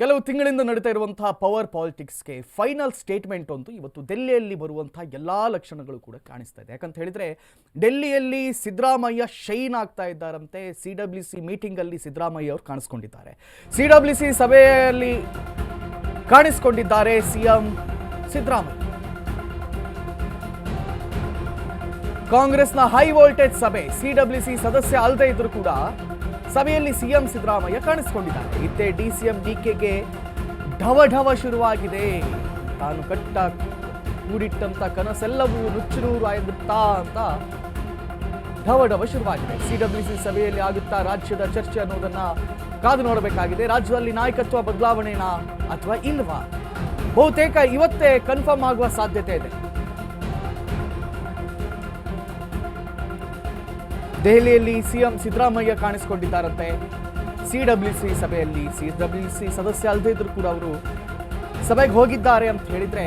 ಕೆಲವು ತಿಂಗಳಿಂದ ನಡೀತಾ ಇರುವಂತಹ ಪವರ್ ಪಾಲಿಟಿಕ್ಸ್ಗೆ ಫೈನಲ್ ಸ್ಟೇಟ್ಮೆಂಟ್ ಒಂದು ಇವತ್ತು ಡೆಲ್ಲಿಯಲ್ಲಿ ಬರುವಂತಹ ಎಲ್ಲಾ ಲಕ್ಷಣಗಳು ಕೂಡ ಕಾಣಿಸ್ತಾ ಇದೆ. ಯಾಕಂತ ಹೇಳಿದ್ರೆ ಡೆಲ್ಲಿಯಲ್ಲಿ ಸಿದ್ದರಾಮಯ್ಯ ಶೈನ್ ಆಗ್ತಾ ಇದ್ದಾರಂತೆ. ಸಿಡಬ್ಲ್ಯೂಸಿ ಮೀಟಿಂಗ್ ಅಲ್ಲಿ ಸಿದ್ದರಾಮಯ್ಯ ಅವರು ಕಾಣಿಸ್ಕೊಂಡಿದ್ದಾರೆ. ಸಿಡಬ್ಲ್ಯೂಸಿ ಸಭೆಯಲ್ಲಿ ಕಾಣಿಸ್ಕೊಂಡಿದ್ದಾರೆ ಸಿಎಂ ಸಿದ್ದರಾಮಯ್ಯ. ಕಾಂಗ್ರೆಸ್ನ ಹೈ ವೋಲ್ಟೇಜ್ ಸಭೆ, ಸಿಡಬ್ಲ್ಯೂಸಿ ಸದಸ್ಯ ಅಲ್ಲದೆ ಇದ್ರೂ ಕೂಡ ಸಭೆಯಲ್ಲಿ ಸಿಎಂ ಸಿದ್ದರಾಮಯ್ಯ ಕಾಣಿಸಿಕೊಂಡಿದ್ದಾರೆ. ಇತ್ತೆ ಡಿಸಿಎಂ ಡಿಕೆಗೆ ಢವ ಶುರುವಾಗಿದೆ. ತಾನು ಕೂಡಿಟ್ಟಂತ ಕನಸೆಲ್ಲವೂ ನುಚ್ಚುನೂರು ಆಗಿಬಿಡ್ತಾ ಅಂತ ಢವ ಶುರುವಾಗಿದೆ. ಸಿಡಬ್ಲ್ಯೂಸಿ ಸಭೆಯಲ್ಲಿ ಆಗುತ್ತಾ ರಾಜ್ಯದ ಚರ್ಚೆ ಅನ್ನೋದನ್ನ ಕಾದು ನೋಡಬೇಕಾಗಿದೆ. ರಾಜ್ಯದಲ್ಲಿ ನಾಯಕತ್ವ ಬದಲಾವಣೆನಾ ಅಥವಾ ಇಲ್ವಾ? ಬಹುತೇಕ ಇವತ್ತೇ ಕನ್ಫರ್ಮ್ ಆಗುವ ಸಾಧ್ಯತೆ ಇದೆ. ದೆಹಲಿಯಲ್ಲಿ ಸಿಎಂ ಸಿದ್ದರಾಮಯ್ಯ ಕಾಣಿಸಿಕೊಂಡಿದ್ದಾರಂತೆ. ಸಿಡಬ್ಲ್ಯೂಸಿ ಸಭೆಯಲ್ಲಿ ಸಿಡಬ್ಲ್ಯೂಸಿ ಸದಸ್ಯ ಅಲ್ಲದೇ ಇದ್ರೂ ಕೂಡ ಅವರು ಸಭೆಗೆ ಹೋಗಿದ್ದಾರೆ ಅಂತ ಹೇಳಿದ್ರೆ,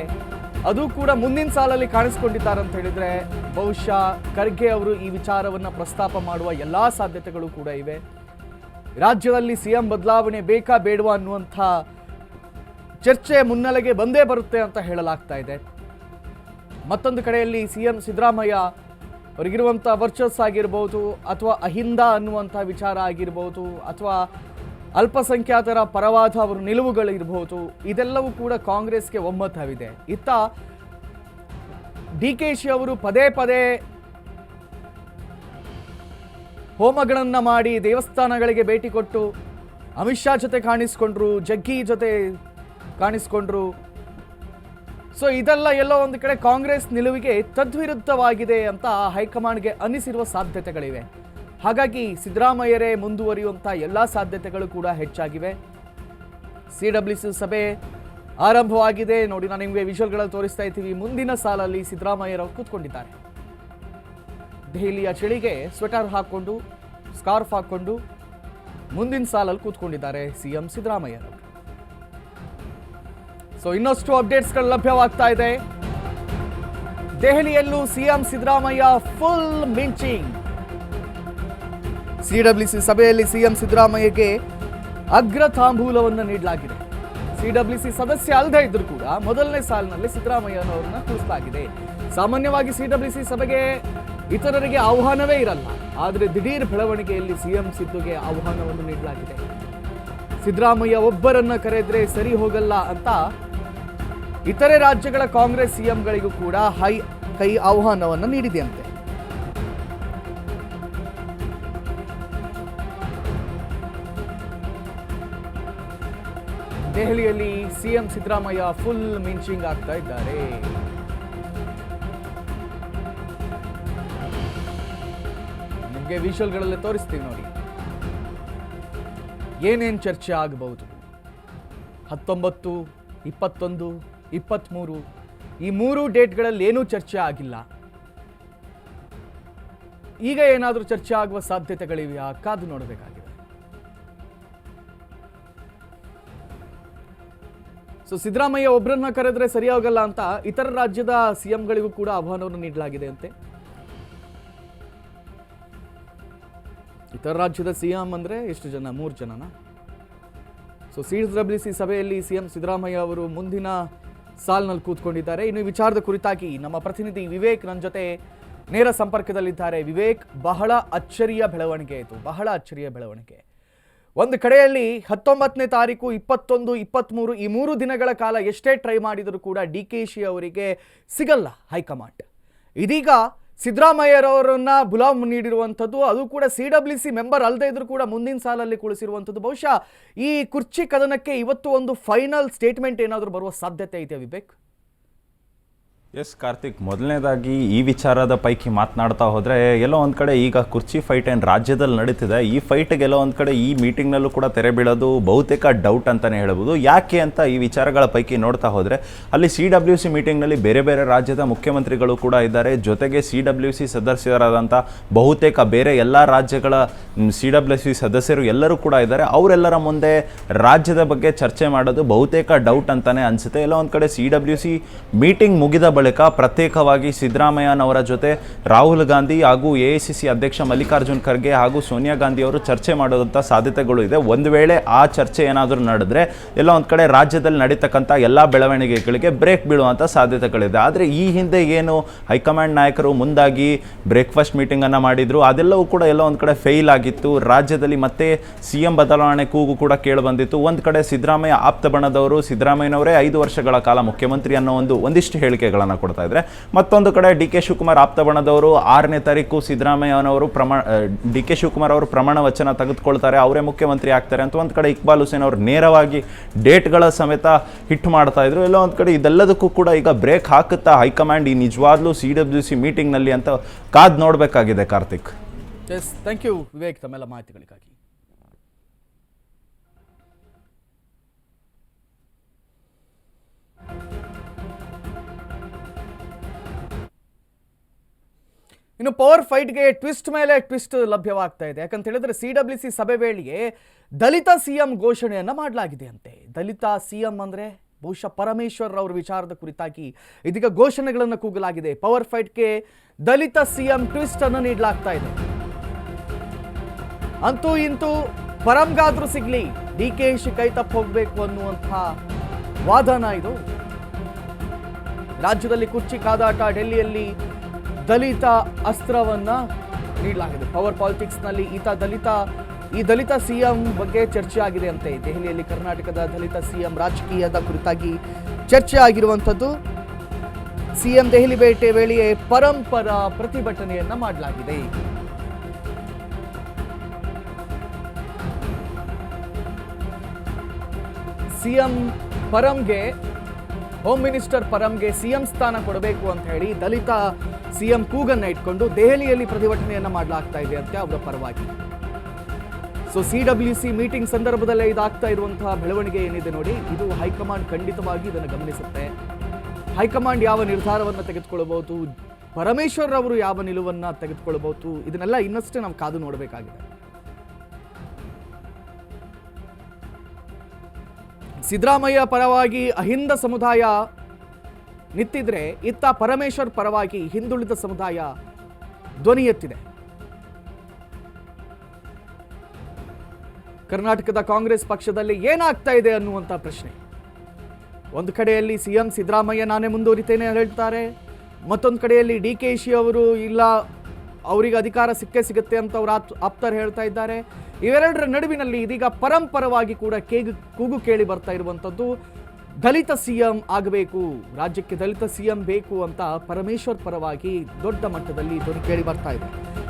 ಅದು ಕೂಡ ಮುಂದಿನ ಸಾಲಲ್ಲಿ ಕಾಣಿಸ್ಕೊಂಡಿದ್ದಾರೆ ಅಂತ ಹೇಳಿದ್ರೆ ಬಹುಶಃ ಖರ್ಗೆ ಅವರು ಈ ವಿಚಾರವನ್ನ ಪ್ರಸ್ತಾಪ ಮಾಡುವ ಎಲ್ಲಾ ಸಾಧ್ಯತೆಗಳು ಕೂಡ ಇವೆ. ರಾಜ್ಯದಲ್ಲಿ ಸಿಎಂ ಬದಲಾವಣೆ ಬೇಕಾ ಬೇಡವಾ ಅನ್ನುವಂಥ ಚರ್ಚೆ ಮುನ್ನೆಲೆಗೆ ಬಂದೇ ಬರುತ್ತೆ ಅಂತ ಹೇಳಲಾಗ್ತಾ ಇದೆ. ಮತ್ತೊಂದು ಕಡೆಯಲ್ಲಿ ಸಿಎಂ ಸಿದ್ದರಾಮಯ್ಯ ಅವರಿಗಿರುವಂಥ ವರ್ಚಸ್ ಆಗಿರ್ಬೋದು, ಅಥವಾ ಅಹಿಂದ ಅನ್ನುವಂಥ ವಿಚಾರ ಆಗಿರ್ಬೋದು, ಅಥವಾ ಅಲ್ಪಸಂಖ್ಯಾತರ ಪರವಾದ ಅವರ ನಿಲುವುಗಳಿರ್ಬೋದು, ಇದೆಲ್ಲವೂ ಕೂಡ ಕಾಂಗ್ರೆಸ್ಗೆ ಒಮ್ಮತವಿದೆ. ಇತ್ತ ಡಿಕೆಶಿ ಅವರು ಪದೇ ಪದೇ ಹೋಮಗಳನ್ನ ಮಾಡಿ ದೇವಸ್ಥಾನಗಳಿಗೆ ಭೇಟಿ ಕೊಟ್ಟು ಅಮಿತ್ ಶಾ ಜೊತೆ ಕಾಣಿಸ್ಕೊಂಡ್ರು, ಜಗ್ಗಿ ಜೊತೆ ಕಾಣಿಸ್ಕೊಂಡ್ರು. ಸೊ ಇದೆಲ್ಲ ಎಲ್ಲೋ ಒಂದು ಕಡೆ ಕಾಂಗ್ರೆಸ್ ನಿಲುವಿಗೆ ತದ್ವಿರುದ್ಧವಾಗಿದೆ ಅಂತ ಹೈಕಮಾಂಡ್ಗೆ ಅನ್ನಿಸಿರುವ ಸಾಧ್ಯತೆಗಳಿವೆ. ಹಾಗಾಗಿ ಸಿದ್ದರಾಮಯ್ಯರೇ ಮುಂದುವರಿಯುವಂಥ ಎಲ್ಲ ಸಾಧ್ಯತೆಗಳು ಕೂಡ ಹೆಚ್ಚಾಗಿವೆ. ಸಿಡಬ್ಲ್ಯೂಸಿ ಸಭೆ ಆರಂಭವಾಗಿದೆ. ನೋಡಿ, ನಾನು ನಿಮಗೆ ವಿಜುವಲ್ಗಳಲ್ಲಿ ತೋರಿಸ್ತಾ ಇದ್ದೀವಿ. ಮುಂದಿನ ಸಾಲಲ್ಲಿ ಸಿದ್ದರಾಮಯ್ಯರವರು ಕೂತ್ಕೊಂಡಿದ್ದಾರೆ. ದೆಹಲಿಯ ಚಳಿಗೆ ಸ್ವೆಟರ್ ಹಾಕೊಂಡು, ಸ್ಕಾರ್ಫ್ ಹಾಕೊಂಡು ಮುಂದಿನ ಸಾಲಲ್ಲಿ ಕೂತ್ಕೊಂಡಿದ್ದಾರೆ ಸಿಎಂ ಸಿದ್ದರಾಮಯ್ಯರವರು. ಸೊ ಇನ್ನಷ್ಟು ಅಪ್ಡೇಟ್ಸ್ಗಳು ಲಭ್ಯವಾಗ್ತಾ ಇದೆ. ದೆಹಲಿಯಲ್ಲೂ ಸಿಎಂ ಸಿದ್ದರಾಮಯ್ಯ ಫುಲ್ ಮಿಂಚಿಂಗ್. ಸಿಡಬ್ಲ್ಯೂಸಿ ಸಭೆಯಲ್ಲಿ ಸಿಎಂ ಸಿದ್ದರಾಮಯ್ಯಗೆ ಅಗ್ರ ತಾಂಬೂಲವನ್ನು ನೀಡಲಾಗಿದೆ. ಸಿಡಬ್ಲ್ಯೂಸಿ ಸದಸ್ಯ ಅಲ್ಲದೆ ಇದ್ರೂ ಕೂಡ ಮೊದಲನೇ ಸಾಲಿನಲ್ಲಿ ಸಿದ್ದರಾಮಯ್ಯನವರನ್ನ ಕೂರಿಸಲಾಗಿದೆ. ಸಾಮಾನ್ಯವಾಗಿ ಸಿಡಬ್ಲ್ಯೂಸಿ ಸಭೆಗೆ ಇತರರಿಗೆ ಆಹ್ವಾನವೇ ಇರಲ್ಲ, ಆದರೆ ದಿಢೀರ್ ಬೆಳವಣಿಗೆಯಲ್ಲಿ ಸಿಎಂ ಸಿದ್ದುಗೆ ಆಹ್ವಾನವನ್ನು ನೀಡಲಾಗಿದೆ. ಸಿದ್ದರಾಮಯ್ಯ ಒಬ್ಬರನ್ನ ಕರೆದ್ರೆ ಸರಿ ಹೋಗಲ್ಲ ಅಂತ ಇತರೆ ರಾಜ್ಯಗಳ ಕಾಂಗ್ರೆಸ್ ಸಿಎಂಗಳಿಗೂ ಕೂಡ ಕೈ ಆಹ್ವಾನವನ್ನು ನೀಡಿದೆಯಂತೆ. ದೆಹಲಿಯಲ್ಲಿ ಸಿಎಂ ಸಿದ್ದರಾಮಯ್ಯ ಫುಲ್ ಮಿಂಚಿಂಗ್ ಆಗ್ತಾ ಇದ್ದಾರೆ. ನಿಮಗೆ ವಿಜುವಲ್ಗಳಲ್ಲಿ ತೋರಿಸ್ತೀವಿ ನೋಡಿ ಏನೇನು ಚರ್ಚೆ ಆಗಬಹುದು. 19, 21, 23 ಈ 3 ಡೇಟ್ಗಳಲ್ಲಿ ಏನೂ ಚರ್ಚೆ ಆಗಿಲ್ಲ. ಈಗ ಏನಾದರೂ ಚರ್ಚೆ ಆಗುವ ಸಾಧ್ಯತೆಗಳಿವೆಯಾ? ಕಾದು ನೋಡಬೇಕಾಗಿದೆ. ಸೊ ಸಿದ್ದರಾಮಯ್ಯ ಒಬ್ಬರನ್ನ ಕರೆದ್ರೆ ಸರಿಯಾಗಲ್ಲ ಅಂತ ಇತರ ರಾಜ್ಯದ ಸಿಎಂಗಳಿಗೂ ಕೂಡ ಆಹ್ವಾನವನ್ನು ನೀಡಲಾಗಿದೆ ಅಂತೆ. ಇತರ ರಾಜ್ಯದ ಸಿಎಂ ಅಂದ್ರೆ ಎಷ್ಟು ಜನ? 3 ಜನನ? ಸೊ ಸಿಡಬ್ಲ್ಯೂಸಿ ಸಭೆಯಲ್ಲಿ ಸಿಎಂ ಸಿದ್ದರಾಮಯ್ಯ ಅವರು ಮುಂದಿನ ಸಾಲಿನಲ್ಲಿ ಕೂತ್ಕೊಂಡಿದ್ದಾರೆ. ಇನ್ನು ವಿಚಾರದ ಕುರಿತಾಗಿ ನಮ್ಮ ಪ್ರತಿನಿಧಿ ವಿವೇಕ್ ನನ್ನ ಜೊತೆ ನೇರ ಸಂಪರ್ಕದಲ್ಲಿದ್ದಾರೆ. ವಿವೇಕ್, ಬಹಳ ಅಚ್ಚರಿಯ ಬೆಳವಣಿಗೆ ಇದು, ಬಹಳ ಅಚ್ಚರಿಯ ಬೆಳವಣಿಗೆ. ಒಂದು ಕಡೆಯಲ್ಲಿ 19ನೇ ತಾರೀಕು, 21, 23 ಈ 3 ದಿನಗಳ ಕಾಲ ಎಷ್ಟೇ ಟ್ರೈ ಮಾಡಿದರೂ ಕೂಡ ಡಿಕೆಶಿ ಅವರಿಗೆ ಸಿಗಲ್ಲ ಹೈಕಮಾಂಡ್. ಇದೀಗ ಸಿದ್ದರಾಮಯ್ಯರವರನ್ನ ಬುಲಾವ್ ನೀಡಿರುವಂಥದ್ದು, ಅದು ಕೂಡ ಸಿಡಬ್ಲ್ಯೂಸಿ ಮೆಂಬರ್ ಅಲ್ಲದೆ ಇದ್ರೂ ಕೂಡ ಮುಂದಿನ ಸಾಲಲ್ಲಿ ಕುಳಿಸಿರುವಂಥದ್ದು. ಬಹುಶಃ ಈ ಕುರ್ಚಿ ಕದನಕ್ಕೆ ಇವತ್ತು ಒಂದು ಫೈನಲ್ ಸ್ಟೇಟ್ಮೆಂಟ್ ಏನಾದರೂ ಬರುವ ಸಾಧ್ಯತೆ ಇದೆಯಾ ವಿವೇಕ್? ಎಸ್ ಕಾರ್ತಿಕ್, ಮೊದಲನೇದಾಗಿ ಈ ವಿಚಾರದ ಪೈಕಿ ಮಾತನಾಡ್ತಾ ಹೋದರೆ ಎಲ್ಲೋ ಒಂದು ಕಡೆ ಈಗ ಕುರ್ಚಿ ಫೈಟ್ ಏನು ರಾಜ್ಯದಲ್ಲಿ ನಡೀತಿದೆ, ಈ ಫೈಟ್ಗೆ ಎಲ್ಲೋ ಒಂದು ಕಡೆ ಈ ಮೀಟಿಂಗ್ನಲ್ಲೂ ಕೂಡ ತೆರೆ ಬೀಳೋದು ಬಹುತೇಕ ಡೌಟ್ ಅಂತಲೇ ಹೇಳ್ಬೋದು. ಯಾಕೆ ಅಂತ ಈ ವಿಚಾರಗಳ ಪೈಕಿ ನೋಡ್ತಾ ಹೋದರೆ ಅಲ್ಲಿ ಸಿಡಬ್ಲ್ಯೂಸಿ ಮೀಟಿಂಗ್ನಲ್ಲಿ ಬೇರೆ ಬೇರೆ ರಾಜ್ಯದ ಮುಖ್ಯಮಂತ್ರಿಗಳು ಕೂಡ ಇದ್ದಾರೆ. ಜೊತೆಗೆ ಸಿಡಬ್ಲ್ಯೂಸಿ ಸದಸ್ಯರಾದಂಥ ಬಹುತೇಕ ಬೇರೆ ಎಲ್ಲ ರಾಜ್ಯಗಳ ಸಿಡಬ್ಲ್ಯೂಸಿ ಸದಸ್ಯರು ಎಲ್ಲರೂ ಕೂಡ ಇದ್ದಾರೆ. ಅವರೆಲ್ಲರ ಮುಂದೆ ರಾಜ್ಯದ ಬಗ್ಗೆ ಚರ್ಚೆ ಮಾಡೋದು ಬಹುತೇಕ ಡೌಟ್ ಅಂತಲೇ ಅನಿಸುತ್ತೆ. ಎಲ್ಲೋ ಒಂದು ಕಡೆ ಸಿಡಬ್ಲ್ಯೂಸಿ ಮೀಟಿಂಗ್ ಮುಗಿದ ಬಳಿಕ ಪ್ರತ್ಯೇಕವಾಗಿ ಸಿದ್ದರಾಮಯ್ಯನವರ ಜೊತೆ ರಾಹುಲ್ ಗಾಂಧಿ ಹಾಗೂ AICC ಅಧ್ಯಕ್ಷ ಮಲ್ಲಿಕಾರ್ಜುನ್ ಖರ್ಗೆ ಹಾಗೂ ಸೋನಿಯಾ ಗಾಂಧಿ ಅವರು ಚರ್ಚೆ ಮಾಡೋದಂಥ ಸಾಧ್ಯತೆಗಳು ಇದೆ. ಒಂದು ವೇಳೆ ಆ ಚರ್ಚೆ ಏನಾದರೂ ನಡೆದ್ರೆ ಎಲ್ಲ ಒಂದು ಕಡೆ ರಾಜ್ಯದಲ್ಲಿ ನಡೀತಕ್ಕಂಥ ಎಲ್ಲ ಬೆಳವಣಿಗೆಗಳಿಗೆ ಬ್ರೇಕ್ ಬೀಳುವಂಥ ಸಾಧ್ಯತೆಗಳಿದೆ. ಆದರೆ ಈ ಹಿಂದೆ ಏನು ಹೈಕಮಾಂಡ್ ನಾಯಕರು ಮುಂದಾಗಿ ಬ್ರೇಕ್ಫಾಸ್ಟ್ ಮೀಟಿಂಗನ್ನು ಮಾಡಿದ್ರು, ಅದೆಲ್ಲವೂ ಕೂಡ ಎಲ್ಲ ಒಂದು ಕಡೆ ಫೇಲ್ ಆಗಿತ್ತು. ರಾಜ್ಯದಲ್ಲಿ ಮತ್ತೆ CM ಬದಲಾವಣೆ ಕೂಗು ಕೂಡ ಕೇಳಿ ಬಂದಿತ್ತು. ಒಂದು ಕಡೆ ಸಿದ್ದರಾಮಯ್ಯ ಆಪ್ತ ಬಣದವರು ಸಿದ್ದರಾಮಯ್ಯನವರೇ 5 ವರ್ಷಗಳ ಕಾಲ ಮುಖ್ಯಮಂತ್ರಿ ಅನ್ನೋ ಒಂದಿಷ್ಟು ಹೇಳಿಕೆಗಳನ್ನು ಕೊಡ್ತಾ ಇದ್ದಾರೆ. ಮತ್ತೊಂದು ಕಡೆ DK ಶಿವಕುಮಾರ್ ಆಪ್ತ ಬಣದವರು 6ನೇ ತಾರೀಕು ಸಿದ್ದರಾಮಯ್ಯನವರು DK ಶಿವಕುಮಾರ್ ಅವರು ಪ್ರಮಾಣ ವಚನ ತೆಗೆದುಕೊಳ್ತಾರೆ, ಅವರೇ ಮುಖ್ಯಮಂತ್ರಿ ಆಗ್ತಾರೆ ಅಂತ ಒಂದು ಕಡೆ ಇಕ್ಬಾಲ್ ಹುಸೇನ್ ಅವರು ನೇರವಾಗಿ ಡೇಟ್ಗಳ ಸಮೇತ ಹಿಟ್ ಮಾಡ್ತಾ ಇದ್ರು. ಎಲ್ಲ ಒಂದು ಕಡೆ ಇದೆಲ್ಲದಕ್ಕೂ ಕೂಡ ಈಗ ಬ್ರೇಕ್ ಹಾಕುತ್ತಾ ಹೈಕಮಾಂಡ್ ಈ ನಿಜವಾಗ್ಲೂ CWC ಮೀಟಿಂಗ್ನಲ್ಲಿ ಅಂತ ಕಾದ್ ನೋಡಬೇಕಾಗಿದೆ. Karthik, yes, thank you Vivek ತಮ್ಮೆಲ್ಲ ಮಾಹಿತಿಗಳಿಗಾಗಿ. ಇನ್ನು ಪವರ್ ಫೈಟ್ಗೆ ಟ್ವಿಸ್ಟ್ ಮೇಲೆ ಟ್ವಿಸ್ಟ್ ಲಭ್ಯವಾಗ್ತಾ ಇದೆ. ಯಾಕಂತ ಹೇಳಿದ್ರೆ CWC ಸಭೆ ವೇಳೆಗೆ ದಲಿತ CM ಘೋಷಣೆಯನ್ನ ಮಾಡಲಾಗಿದೆ ಅಂತೆ. ದಲಿತ CM ಅಂದ್ರೆ ಬಹುಶಃ ಪರಮೇಶ್ವರ್ ಅವರ ವಿಚಾರದ ಕುರಿತಾಗಿ ಇದೀಗ ಘೋಷಣೆಗಳನ್ನು ಕೂಗಲಾಗಿದೆ. ಪವರ್ ಫೈಟ್ಗೆ ದಲಿತ CM ಟ್ವಿಸ್ಟ್ ಅನ್ನು ನೀಡಲಾಗ್ತಾ ಇದೆ. ಅಂತೂ ಇಂತೂ ಪರಂಗಾದ್ರೂ ಸಿಗ್ಲಿ, DKಶಿ ಕೈ ತಪ್ಪ ಹೋಗ್ಬೇಕು ಅನ್ನುವಂಥ ವಾದನ ಇದು. ರಾಜ್ಯದಲ್ಲಿ ಕುರ್ಚಿ ಕಾದಾಟ, ಡೆಲ್ಲಿಯಲ್ಲಿ ದಲಿತ ಅಸ್ತ್ರವನ್ನ ನೀಡಲಾಗಿದೆ. ಪವರ್ ಪಾಲಿಟಿಕ್ಸ್ನಲ್ಲಿ ಈ ದಲಿತ CM ಬಗ್ಗೆ ಚರ್ಚೆ ಆಗಿದೆ ಅಂತೆ. ದೆಹಲಿಯಲ್ಲಿ ಕರ್ನಾಟಕದ ದಲಿತ CM ರಾಜಕೀಯದ ಕುರಿತಾಗಿ ಚರ್ಚೆ ಆಗಿರುವಂಥದ್ದು. CM ದೆಹಲಿ ಭೇಟಿ ವೇಳೆಯೇ ಪರಂಪರ ಪ್ರತಿಭಟನೆಯನ್ನ ಮಾಡಲಾಗಿದೆ. CM ಪರಂಗೆ, ಹೋಮ್ ಮಿನಿಸ್ಟರ್ ಪರಂಗೆ CM ಸ್ಥಾನ ಕೊಡಬೇಕು ಅಂತ ಹೇಳಿ ದಲಿತ CM ಕೂಗನ್ನ ಇಟ್ಕೊಂಡು ದೆಹಲಿಯಲ್ಲಿ ಪ್ರತಿಭಟನೆಯನ್ನ ಮಾಡಲಾಗ್ತಾ ಇದೆ ಅಂತ ಅವರ ಪರವಾಗಿ. ಸೊ CWC ಮೀಟಿಂಗ್ ಸಂದರ್ಭದಲ್ಲೇ ಇದಾಗ್ತಾ ಇರುವಂತಹ ಬೆಳವಣಿಗೆ ಏನಿದೆ ನೋಡಿ, ಇದು ಹೈಕಮಾಂಡ್ ಖಂಡಿತವಾಗಿ ಇದನ್ನು ಗಮನಿಸುತ್ತೆ. ಹೈಕಮಾಂಡ್ ಯಾವ ನಿರ್ಧಾರವನ್ನು ತೆಗೆದುಕೊಳ್ಳಬಹುದು, ಪರಮೇಶ್ವರ್ ಅವರು ಯಾವ ನಿಲುವನ್ನ ತೆಗೆದುಕೊಳ್ಳಬಹುದು, ಇದನ್ನೆಲ್ಲ ಇನ್ನಷ್ಟೇ ನಾವು ಕಾದು ನೋಡಬೇಕಾಗಿದೆ. ಸಿದ್ದರಾಮಯ್ಯ ಪರವಾಗಿ ಅಹಿಂದ ಸಮುದಾಯ ನಿಂತಿದ್ರೆ, ಇತ್ತ ಪರಮೇಶ್ವರ್ ಪರವಾಗಿ ಹಿಂದುಳಿದ ಸಮುದಾಯ ಧ್ವನಿ ಎತ್ತಿದೆ. ಕರ್ನಾಟಕದ ಕಾಂಗ್ರೆಸ್ ಪಕ್ಷದಲ್ಲಿ ಏನಾಗ್ತಾ ಇದೆ ಅನ್ನುವಂಥ ಪ್ರಶ್ನೆ. ಒಂದು ಕಡೆಯಲ್ಲಿ CM ಸಿದ್ದರಾಮಯ್ಯ ನಾನೇ ಮುಂದುವರಿತೇನೆ ಹೇಳ್ತಾರೆ, ಮತ್ತೊಂದು ಕಡೆಯಲ್ಲಿ DKಶಿ ಅವರು ಇಲ್ಲ, ಅವರಿಗೆ ಅಧಿಕಾರ ಸಿಕ್ಕೇ ಸಿಗುತ್ತೆ ಅಂತ ಅವರು ಆಪ್ತರು ಹೇಳ್ತಾ ಇದ್ದಾರೆ. ಇವೆರಡರ ನಡುವಿನಲ್ಲಿ ಇದೀಗ ಪರಂಪರವಾಗಿ ಕೂಡ ಕೂಗು ಕೇಳಿ ಬರ್ತಾ ಇರುವಂಥದ್ದು, ದಲಿತ CM ಆಗಬೇಕು, ರಾಜ್ಯಕ್ಕೆ ದಲಿತ CM ಬೇಕು ಅಂತ ಪರಮೇಶ್ವರ್ ಪರವಾಗಿ ದೊಡ್ಡ ಮಟ್ಟದಲ್ಲಿ ಧ್ವನಿ ಕೇಳಿ ಬರ್ತಾ ಇದೆ.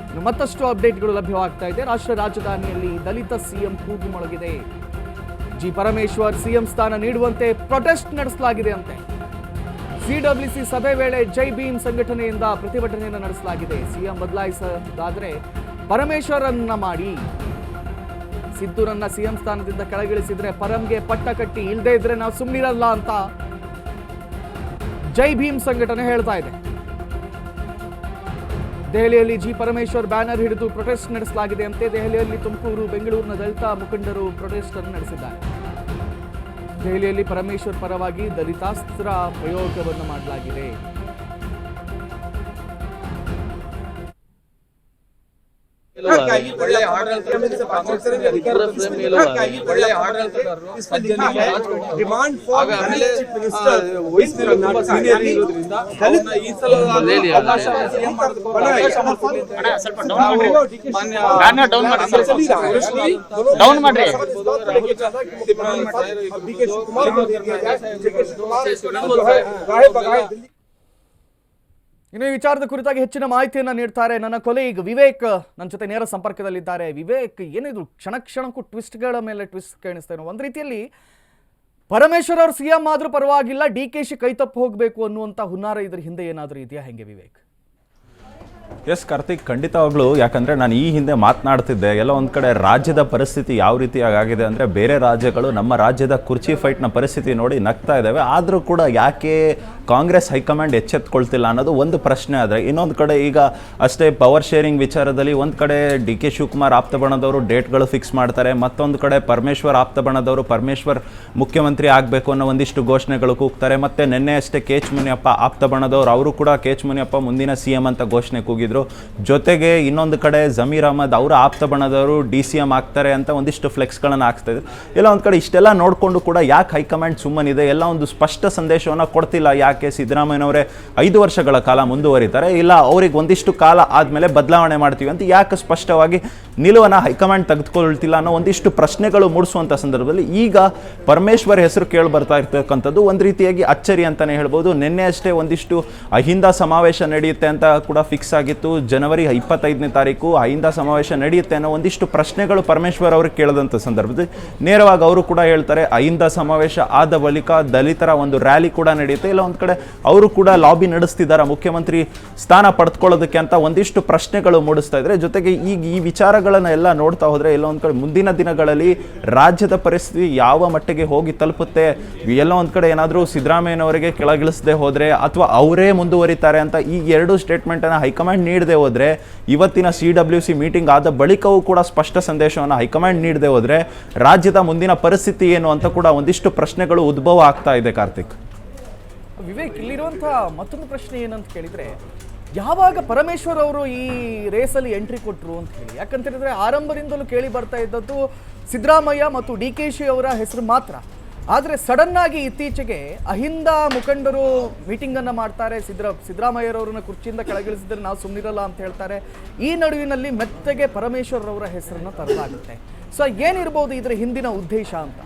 ಇನ್ನು ಮತ್ತಷ್ಟು ಅಪ್ಡೇಟ್ಗಳು ಲಭ್ಯವಾಗ್ತಾ ಇದೆ. ರಾಷ್ಟ್ರ ರಾಜಧಾನಿಯಲ್ಲಿ ದಲಿತ CM ಕೂಗು ಮೊಳಗಿದೆ. ಪರಮೇಶ್ವರ್ CM ಸ್ಥಾನ ನೀಡುವಂತೆ ಪ್ರೊಟೆಸ್ಟ್ ನಡೆಸಲಾಗಿದೆ ಅಂತೆ. CWC ಸಭೆ ವೇಳೆ ಜೈ ಭೀಮ್ ಸಂಘಟನೆಯಿಂದ ಪ್ರತಿಭಟನೆಯನ್ನು ನಡೆಸಲಾಗಿದೆ. CM ಬದಲಾಯಿಸೋದಾದ್ರೆ ಪರಮೇಶ್ವರನ್ನ ಮಾಡಿ, ಸಿದ್ದೂರನ್ನ CM ಸ್ಥಾನದಿಂದ ಕೆಳಗಿಳಿಸಿದ್ರೆ ಪರಂಗೆ ಪಟ್ಟ ಕಟ್ಟಿ, ಇಲ್ಲದೆ ಇದ್ರೆ ನಾವು ಸುಮ್ಮನಿರಲ್ಲ ಅಂತ ಜೈ ಭೀಮ್ ಸಂಘಟನೆ ಹೇಳ್ತಾ ಇದೆ. ದೆಹಲಿಯಲ್ಲಿ ಪರಮೇಶ್ವರ್ ಬ್ಯಾನರ್ ಹಿಡಿದು ಪ್ರೊಟೆಸ್ಟ್ ನಡೆಸಲಾಗಿದೆ ಅಂತೆ. ದೆಹಲಿಯಲ್ಲಿ ತುಮಕೂರು, ಬೆಂಗಳೂರಿನ ದಲಿತ ಮುಖಂಡರು ಪ್ರೊಟೆಸ್ಟ್ ಅನ್ನು ನಡೆಸಿದ್ದಾರೆ. ದೆಹಲಿಯಲ್ಲಿ ಪರಮೇಶ್ವರ್ ಪರವಾಗಿ ದಲಿತಾಸ್ತ್ರ ಪ್ರಯೋಗವನ್ನು ಮಾಡಲಾಗಿದೆ. ಇನ್ನು ಈ ವಿಚಾರದ ಕುರಿತಾಗಿ ಹೆಚ್ಚಿನ ಮಾಹಿತಿಯನ್ನ ನೀಡ್ತಾರೆ ನನ್ನ ಕೊಲೀಗ್ ವಿವೇಕ್, ನನ್ನ ಜೊತೆ ನೇರ ಸಂಪರ್ಕದಲ್ಲಿದ್ದಾರೆ. ವಿವೇಕ್, ಏನಿದು ಕ್ಷಣ ಕ್ಷಣಕ್ಕೂ ಟ್ವಿಸ್ಟ್ಗಳ ಮೇಲೆ ಟ್ವಿಸ್ಟ್ ಕಾಣಿಸ್ತಾ ಇರೋ ಒಂದು ರೀತಿಯಲ್ಲಿ ಪರಮೇಶ್ವರ್ ಅವರು CM ಆದ್ರೂ ಪರವಾಗಿಲ್ಲ, DKಶಿ ಕೈ ತಪ್ಪು ಹೋಗಬೇಕು ಅನ್ನುವಂಥ ಹುನ್ನಾರ ಇದ್ರ ಹಿಂದೆ ಏನಾದರೂ ಇದೆಯಾ, ಹೆಂಗೆ ವಿವೇಕ್? ಎಸ್ ಕಾರ್ತಿಕ್, ಖಂಡಿತವಾಗ್ಲೂ. ಯಾಕಂದರೆ ನಾನು ಈ ಹಿಂದೆ ಮಾತನಾಡ್ತಿದ್ದೆ, ಎಲ್ಲ ಒಂದು ಕಡೆ ರಾಜ್ಯದ ಪರಿಸ್ಥಿತಿ ಯಾವ ರೀತಿಯಾಗಿ ಆಗಿದೆ ಅಂದರೆ, ಬೇರೆ ರಾಜ್ಯಗಳು ನಮ್ಮ ರಾಜ್ಯದ ಕುರ್ಚಿ ಫೈಟ್ನ ಪರಿಸ್ಥಿತಿ ನೋಡಿ ನಗ್ತಾ ಇದ್ದಾವೆ. ಆದರೂ ಕೂಡ ಯಾಕೆ ಕಾಂಗ್ರೆಸ್ ಹೈಕಮಾಂಡ್ ಎಚ್ಚೆತ್ಕೊಳ್ತಿಲ್ಲ ಅನ್ನೋದು ಒಂದು ಪ್ರಶ್ನೆ. ಆದರೆ ಇನ್ನೊಂದು ಕಡೆ ಈಗ ಅಷ್ಟೇ ಪವರ್ ಶೇರಿಂಗ್ ವಿಚಾರದಲ್ಲಿ ಒಂದು ಕಡೆ ಡಿ ಕೆ ಶಿವಕುಮಾರ್ ಆಪ್ತಬಣದವರು ಡೇಟ್ಗಳು ಫಿಕ್ಸ್ ಮಾಡ್ತಾರೆ, ಮತ್ತೊಂದು ಕಡೆ ಪರಮೇಶ್ವರ್ ಆಪ್ತಬಣದವರು ಪರಮೇಶ್ವರ್ ಮುಖ್ಯಮಂತ್ರಿ ಆಗಬೇಕು ಅನ್ನೋ ಒಂದಿಷ್ಟು ಘೋಷಣೆಗಳು ಕೂಗ್ತಾರೆ. ಮತ್ತು ನಿನ್ನೆ ಅಷ್ಟೇ ಕೆ ಎಚ್ ಮುನಿಯಪ್ಪ ಆಪ್ತಬಣದವರು, ಅವರು ಕೂಡ ಕೆ ಎಚ್ ಮುನಿಯಪ್ಪ ಮುಂದಿನ ಸಿ ಎಂ ಅಂತ ಘೋಷಣೆ ಕೂಗಿದ್ರು. ಜೊತೆಗೆ ಇನ್ನೊಂದು ಕಡೆ ಜಮೀರ್ ಅಹಮದ್ ಅವರ ಆಪ್ತಬಣದವರು ಡಿ ಸಿ ಎಂ ಆಗ್ತಾರೆ ಅಂತ ಒಂದಿಷ್ಟು ಫ್ಲೆಕ್ಸ್ಗಳನ್ನು ಹಾಕ್ತಾ ಇದ್ರು. ಎಲ್ಲ ಒಂದು ಕಡೆ ಇಷ್ಟೆಲ್ಲ ನೋಡಿಕೊಂಡು ಕೂಡ ಯಾಕೆ ಹೈಕಮಾಂಡ್ ಸುಮ್ಮನಿದೆ, ಎಲ್ಲ ಒಂದು ಸ್ಪಷ್ಟ ಸಂದೇಶವನ್ನು ಕೊಡ್ತಿಲ್ಲ. ಯಾಕೆ ಸಿದ್ದರಾಮಯ್ಯನವರೇ 5 ವರ್ಷಗಳ ಕಾಲ ಮುಂದುವರಿತಾರೆ, ಇಲ್ಲ ಅವ್ರಿಗೆ ಒಂದಿಷ್ಟು ಕಾಲ ಆದಮೇಲೆ ಬದಲಾವಣೆ ಮಾಡ್ತೀವಿ ಅಂತ ಯಾಕೆ ಸ್ಪಷ್ಟವಾಗಿ ನಿಲುವನ್ನು ಹೈಕಮಾಂಡ್ ತೆಗೆದುಕೊಳ್ತಿಲ್ಲ ಅನ್ನೋ ಒಂದಿಷ್ಟು ಪ್ರಶ್ನೆಗಳು ಮೂಡಿಸುವಂಥ ಸಂದರ್ಭದಲ್ಲಿ ಈಗ ಪರಮೇಶ್ವರ್ ಹೆಸರು ಕೇಳಿ ಬರ್ತಾ ಇರ್ತಕ್ಕಂಥದ್ದು ಒಂದು ರೀತಿಯಾಗಿ ಅಚ್ಚರಿ ಅಂತಲೇ ಹೇಳ್ಬೋದು. ನಿನ್ನೆ ಅಷ್ಟೇ ಒಂದಿಷ್ಟು ಅಹಿಂದ ಸಮಾವೇಶ ನಡೆಯುತ್ತೆ ಅಂತ ಕೂಡ ಫಿಕ್ಸ್ ಆಗಿತ್ತು. ಜನವರಿ 25ನೇ ತಾರೀಕು ಅಹಿಂದ ಸಮಾವೇಶ ನಡೆಯುತ್ತೆ ಅನ್ನೋ ಒಂದಿಷ್ಟು ಪ್ರಶ್ನೆಗಳು ಪರಮೇಶ್ವರ್ ಅವ್ರಿಗೆ ಕೇಳಿದಂಥ ಸಂದರ್ಭದಲ್ಲಿ ನೇರವಾಗಿ ಅವರು ಕೂಡ ಹೇಳ್ತಾರೆ, ಅಹಿಂದ ಸಮಾವೇಶ ಆದ ಬಳಿಕ ದಲಿತರ ಒಂದು ರ್ಯಾಲಿ ಕೂಡ ನಡೆಯುತ್ತೆ, ಇಲ್ಲ ಒಂದು ಕಡೆ ಅವರು ಕೂಡ ಲಾಬಿ ನಡೆಸ್ತಿದ್ದಾರೆ ಮುಖ್ಯಮಂತ್ರಿ ಸ್ಥಾನ ಪಡೆದುಕೊಳ್ಳೋದಕ್ಕೆ ಅಂತ ಒಂದಿಷ್ಟು ಪ್ರಶ್ನೆಗಳು ಮೂಡಿಸ್ತಾ ಇದ್ದಾರೆ. ಜೊತೆಗೆ ಈಗ ಈ ವಿಚಾರಗಳನ್ನ ಎಲ್ಲ ನೋಡ್ತಾ ಹೋದರೆ ಎಲ್ಲ ಒಂದು ಕಡೆ ಮುಂದಿನ ದಿನಗಳಲ್ಲಿ ರಾಜ್ಯದ ಪರಿಸ್ಥಿತಿ ಯಾವ ಮಟ್ಟಿಗೆ ಹೋಗಿ ತಲುಪುತ್ತೆ, ಎಲ್ಲ ಒಂದು ಕಡೆ ಏನಾದರೂ ಸಿದ್ದರಾಮಯ್ಯನವರಿಗೆ ಕೆಳಗಿಳಿಸದೆ ಹೋದರೆ ಅಥವಾ ಅವರೇ ಮುಂದುವರಿತಾರೆ ಅಂತ ಈ ಎರಡು ಸ್ಟೇಟ್ಮೆಂಟನ್ನು ಹೈಕಮಾಂಡ್ ನೀಡದೆ ಹೋದರೆ, ಇವತ್ತಿನ CWC ಮೀಟಿಂಗ್ ಆದ ಬಳಿಕವೂ ಕೂಡ ಸ್ಪಷ್ಟ ಸಂದೇಶವನ್ನು ಹೈಕಮಾಂಡ್ ನೀಡದೆ ಹೋದರೆ ರಾಜ್ಯದ ಮುಂದಿನ ಪರಿಸ್ಥಿತಿ ಏನು ಅಂತ ಕೂಡ ಒಂದಿಷ್ಟು ಪ್ರಶ್ನೆಗಳು ಉದ್ಭವ ಆಗ್ತಾ ಇದೆ. ಕಾರ್ತಿಕ್, ವಿವೇಕ್, ಇಲ್ಲಿರುವಂಥ ಮತ್ತೊಂದು ಪ್ರಶ್ನೆ ಏನಂತ ಕೇಳಿದರೆ, ಯಾವಾಗ ಪರಮೇಶ್ವರ್ ಅವರು ಈ ರೇಸಲ್ಲಿ ಎಂಟ್ರಿ ಕೊಟ್ಟರು ಅಂತ ಹೇಳಿ. ಯಾಕಂತ ಹೇಳಿದ್ರೆ ಆರಂಭದಿಂದಲೂ ಕೇಳಿ ಬರ್ತಾ ಇದ್ದದ್ದು ಸಿದ್ದರಾಮಯ್ಯ ಮತ್ತು DKC ಅವರ ಹೆಸರು ಮಾತ್ರ. ಆದರೆ ಸಡನ್ ಆಗಿ ಇತ್ತೀಚೆಗೆ ಅಹಿಂದ ಮುಖಂಡರು ಮೀಟಿಂಗನ್ನು ಮಾಡ್ತಾರೆ, ಸಿದ್ದರಾಮಯ್ಯರವ್ರನ್ನ ಕುರ್ಚಿಯಿಂದ ಕೆಳಗಿಳಿಸಿದ್ರೆ ನಾವು ಸುಮ್ಮನಿರಲ್ಲ ಅಂತ ಹೇಳ್ತಾರೆ. ಈ ನಡುವಿನಲ್ಲಿ ಮೆತ್ತಗೆ ಪರಮೇಶ್ವರ್ ಅವರ ಹೆಸರನ್ನು ತರಲಾಗುತ್ತೆ. ಸೊ ಏನಿರ್ಬೋದು ಇದರ ಹಿಂದಿನ ಉದ್ದೇಶ ಅಂತ?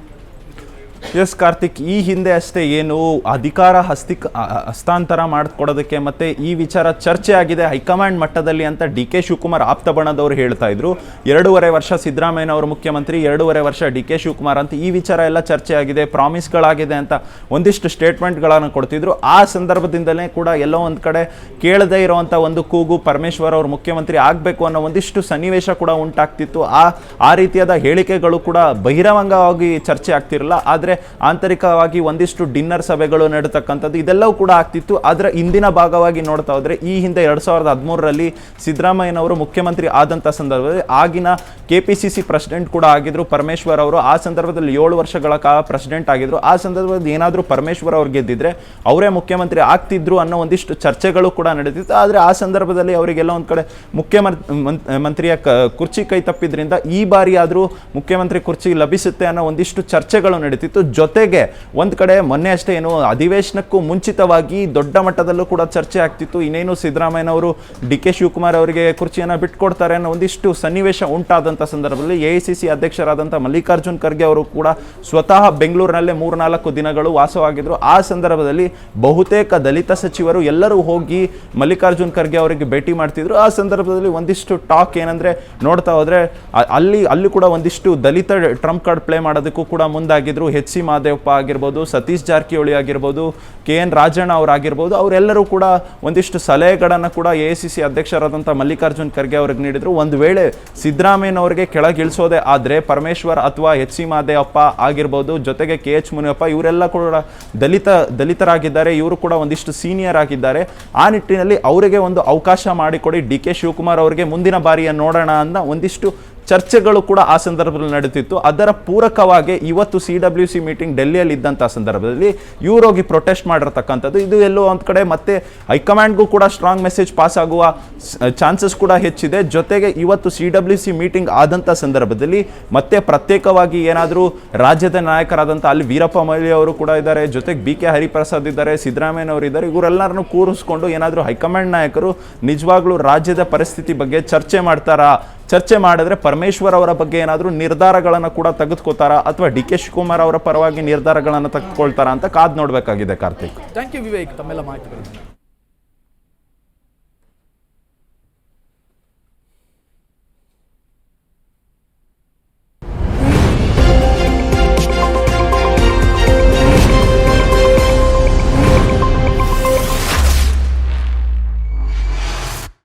ಎಸ್ ಕಾರ್ತಿಕ್, ಈ ಹಿಂದೆ ಅಷ್ಟೇ ಏನು ಅಧಿಕಾರ ಹಸ್ತಾಂತರ ಮಾಡಿಕೊಡೋದಕ್ಕೆ ಮತ್ತು ಈ ವಿಚಾರ ಚರ್ಚೆ ಆಗಿದೆ ಹೈಕಮಾಂಡ್ ಮಟ್ಟದಲ್ಲಿ ಅಂತ DK ಶಿವಕುಮಾರ್ ಆಪ್ತಬಣದವರು ಹೇಳ್ತಾ ಇದ್ರು. 2.5 ವರ್ಷ ಸಿದ್ದರಾಮಯ್ಯನವರು ಮುಖ್ಯಮಂತ್ರಿ, 2.5 ವರ್ಷ DK ಶಿವಕುಮಾರ್ ಅಂತ ಈ ವಿಚಾರ ಎಲ್ಲ ಚರ್ಚೆ ಆಗಿದೆ, ಪ್ರಾಮಿಸ್ಗಳಾಗಿದೆ ಅಂತ ಒಂದಿಷ್ಟು ಸ್ಟೇಟ್ಮೆಂಟ್ಗಳನ್ನು ಕೊಡ್ತಿದ್ರು. ಆ ಸಂದರ್ಭದಿಂದಲೇ ಕೂಡ ಎಲ್ಲೋ ಒಂದು ಕಡೆ ಕೇಳದೇ ಇರೋವಂಥ ಒಂದು ಕೂಗು ಪರಮೇಶ್ವರ್ ಅವರು ಮುಖ್ಯಮಂತ್ರಿ ಆಗಬೇಕು ಅನ್ನೋ ಒಂದಿಷ್ಟು ಸನ್ನಿವೇಶ ಕೂಡ ಉಂಟಾಗ್ತಿತ್ತು. ಆ ರೀತಿಯಾದ ಹೇಳಿಕೆಗಳು ಕೂಡ ಬಹಿರಂಗವಾಗಿ ಚರ್ಚೆ ಆಗ್ತಿರಲಿಲ್ಲ. ಆದರೆ ಆಂತರಿಕವಾಗಿ ಒಂದಿಷ್ಟು ಡಿನ್ನರ್ ಸಭೆಗಳು ನಡೆತಕ್ಕಂಥದ್ದು ಇದೆಲ್ಲವೂ ಕೂಡ ಆಗ್ತಿತ್ತು. ಅದರ ಇಂದಿನ ಭಾಗವಾಗಿ ನೋಡ್ತಾ ಹೋದರೆ ಈ ಹಿಂದೆ 2013ರಲ್ಲಿ ಸಿದ್ದರಾಮಯ್ಯನವರು ಮುಖ್ಯಮಂತ್ರಿ ಆದಂಥ ಸಂದರ್ಭದಲ್ಲಿ ಆಗಿನ KPCC ಪ್ರೆಸಿಡೆಂಟ್ ಕೂಡ ಆಗಿದ್ರು ಪರಮೇಶ್ವರ್ ಅವರು. ಆ ಸಂದರ್ಭದಲ್ಲಿ 7 ವರ್ಷಗಳ ಕಾಲ ಪ್ರೆಸಿಡೆಂಟ್ ಆಗಿದ್ರು. ಆ ಸಂದರ್ಭದಲ್ಲಿ ಏನಾದರೂ ಪರಮೇಶ್ವರ್ ಅವ್ರು ಗೆದ್ದಿದ್ರೆ ಅವರೇ ಮುಖ್ಯಮಂತ್ರಿ ಆಗ್ತಿದ್ರು ಅನ್ನೋ ಒಂದಿಷ್ಟು ಚರ್ಚೆಗಳು ಕೂಡ ನಡೀತಿತ್ತು. ಆದರೆ ಆ ಸಂದರ್ಭದಲ್ಲಿ ಅವರಿಗೆಲ್ಲ ಒಂದು ಕಡೆ ಮುಖ್ಯಮಂತ್ರಿಯ ಕುರ್ಚಿ ಕೈ ತಪ್ಪಿದ್ರಿಂದ ಈ ಬಾರಿ ಆದರೂ ಮುಖ್ಯಮಂತ್ರಿ ಕುರ್ಚಿ ಲಭಿಸುತ್ತೆ ಅನ್ನೋ ಒಂದಿಷ್ಟು ಚರ್ಚೆಗಳು ನಡೀತಿತ್ತು. ಜೊತೆಗೆ ಒಂದು ಕಡೆ ಮೊನ್ನೆ ಅಷ್ಟೇ ಏನು ಅಧಿವೇಶನಕ್ಕೂ ಮುಂಚಿತವಾಗಿ ದೊಡ್ಡ ಮಟ್ಟದಲ್ಲೂ ಕೂಡ ಚರ್ಚೆ ಆಗ್ತಿತ್ತು. ಇನ್ನೇನು ಸಿದ್ದರಾಮಯ್ಯನವರು DK ಶಿವಕುಮಾರ್ ಅವರಿಗೆ ಕುರ್ಚಿಯನ್ನು ಬಿಟ್ಕೊಡ್ತಾರೆ ಅನ್ನೋ ಒಂದಿಷ್ಟು ಸನ್ನಿವೇಶ ಉಂಟಾದಂಥ ಸಂದರ್ಭದಲ್ಲಿ AICC ಅಧ್ಯಕ್ಷರಾದಂಥ ಮಲ್ಲಿಕಾರ್ಜುನ್ ಖರ್ಗೆ ಅವರು ಕೂಡ ಸ್ವತಃ ಬೆಂಗಳೂರಿನಲ್ಲೇ 3-4 ದಿನಗಳು ವಾಸವಾಗಿದ್ದರು. ಆ ಸಂದರ್ಭದಲ್ಲಿ ಬಹುತೇಕ ದಲಿತ ಸಚಿವರು ಎಲ್ಲರೂ ಹೋಗಿ ಮಲ್ಲಿಕಾರ್ಜುನ್ ಖರ್ಗೆ ಅವರಿಗೆ ಭೇಟಿ ಮಾಡ್ತಿದ್ರು. ಆ ಸಂದರ್ಭದಲ್ಲಿ ಒಂದಿಷ್ಟು ಟಾಕ್ ಏನಂದರೆ ನೋಡ್ತಾ ಹೋದರೆ ಅಲ್ಲಿ ಕೂಡ ಒಂದಿಷ್ಟು ದಲಿತ ಟ್ರಂಪ್ ಕಾರ್ಡ್ ಪ್ಲೇ ಮಾಡೋದಕ್ಕೂ ಕೂಡ ಮುಂದಾಗಿದ್ರು. HC ಮಾದೇವಪ್ಪ ಆಗಿರ್ಬೋದು, ಸತೀಶ್ ಜಾರಕಿಹೊಳಿ ಆಗಿರ್ಬೋದು, KN ರಾಜಣ್ಣ ಅವರಾಗಿರ್ಬೋದು, ಅವರೆಲ್ಲರೂ ಕೂಡ ಒಂದಿಷ್ಟು ಸಲಹೆಗಳನ್ನು ಕೂಡ AICC ಅಧ್ಯಕ್ಷರಾದಂಥ ಮಲ್ಲಿಕಾರ್ಜುನ್ ಖರ್ಗೆ ಅವ್ರಿಗೆ ನೀಡಿದರು. ಒಂದು ವೇಳೆ ಸಿದ್ದರಾಮಯ್ಯನವರಿಗೆ ಕೆಳಗಿಳಿಸೋದೇ ಆದರೆ ಪರಮೇಶ್ವರ್ ಅಥವಾ HC ಮಾದೇವಪ್ಪ ಆಗಿರ್ಬೋದು, ಜೊತೆಗೆ KH ಮುನಿಯಪ್ಪ ಇವರೆಲ್ಲ ಕೂಡ ದಲಿತರಾಗಿದ್ದಾರೆ, ಇವರು ಕೂಡ ಒಂದಿಷ್ಟು ಸೀನಿಯರ್ ಆಗಿದ್ದಾರೆ. ಆ ನಿಟ್ಟಿನಲ್ಲಿ ಅವರಿಗೆ ಒಂದು ಅವಕಾಶ ಮಾಡಿಕೊಡಿ, DK ಶಿವಕುಮಾರ್ ಅವರಿಗೆ ಮುಂದಿನ ಬಾರಿಯ ನೋಡೋಣ ಅಂತ ಒಂದಿಷ್ಟು ಚರ್ಚೆಗಳು ಕೂಡ ಆ ಸಂದರ್ಭದಲ್ಲಿ ನಡೀತಿತ್ತು. ಅದರ ಪೂರಕವಾಗಿ ಇವತ್ತು CWC ಮೀಟಿಂಗ್ ಡೆಲ್ಲಿಯಲ್ಲಿ ಇದ್ದಂಥ ಸಂದರ್ಭದಲ್ಲಿ ಇವರೋಗಿ ಪ್ರೊಟೆಸ್ಟ್ ಮಾಡಿರ್ತಕ್ಕಂಥದ್ದು. ಇದು ಎಲ್ಲೋ ಒಂದು ಕಡೆ ಮತ್ತೆ ಹೈಕಮಾಂಡ್ಗೂ ಕೂಡ ಸ್ಟ್ರಾಂಗ್ ಮೆಸೇಜ್ ಪಾಸ್ ಆಗುವ ಚಾನ್ಸಸ್ ಕೂಡ ಹೆಚ್ಚಿದೆ. ಜೊತೆಗೆ ಇವತ್ತು CWC ಮೀಟಿಂಗ್ ಆದಂಥ ಸಂದರ್ಭದಲ್ಲಿ ಮತ್ತೆ ಪ್ರತ್ಯೇಕವಾಗಿ ಏನಾದರೂ ರಾಜ್ಯದ ನಾಯಕರಾದಂಥ ಅಲ್ಲಿ ವೀರಪ್ಪ ಮೊಯ್ಲಿ ಅವರು ಕೂಡ ಇದ್ದಾರೆ, ಜೊತೆಗೆ BK ಹರಿಪ್ರಸಾದ್ ಇದ್ದಾರೆ, ಸಿದ್ದರಾಮಯ್ಯನವರು ಇದ್ದಾರೆ, ಇವರೆಲ್ಲರನ್ನು ಕೂರಿಸ್ಕೊಂಡು ಏನಾದರೂ ಹೈಕಮಾಂಡ್ ನಾಯಕರು ನಿಜವಾಗ್ಲೂ ರಾಜ್ಯದ ಪರಿಸ್ಥಿತಿ ಬಗ್ಗೆ ಚರ್ಚೆ ಮಾಡಿದ್ರೆ ಪರಮೇಶ್ವರ್ ಅವರ ಬಗ್ಗೆ ಏನಾದರೂ ನಿರ್ಧಾರಗಳನ್ನು ಕೂಡ ತೆಗೆದುಕೋತಾರಾ ಅಥವಾ DK ಶಿವಕುಮಾರ್ ಅವರ ಪರವಾಗಿ ನಿರ್ಧಾರಗಳನ್ನು ತೆಗೆದುಕೊಳ್ತಾರಾ ಅಂತ ಕಾದು ನೋಡಬೇಕಾಗಿದೆ. ಕಾರ್ತಿಕ್, ಥ್ಯಾಂಕ್ ಯು ವಿವೇಕ್, ತಮ್ಮೆಲ್ಲ ಮಾಹಿತಿಗಳು.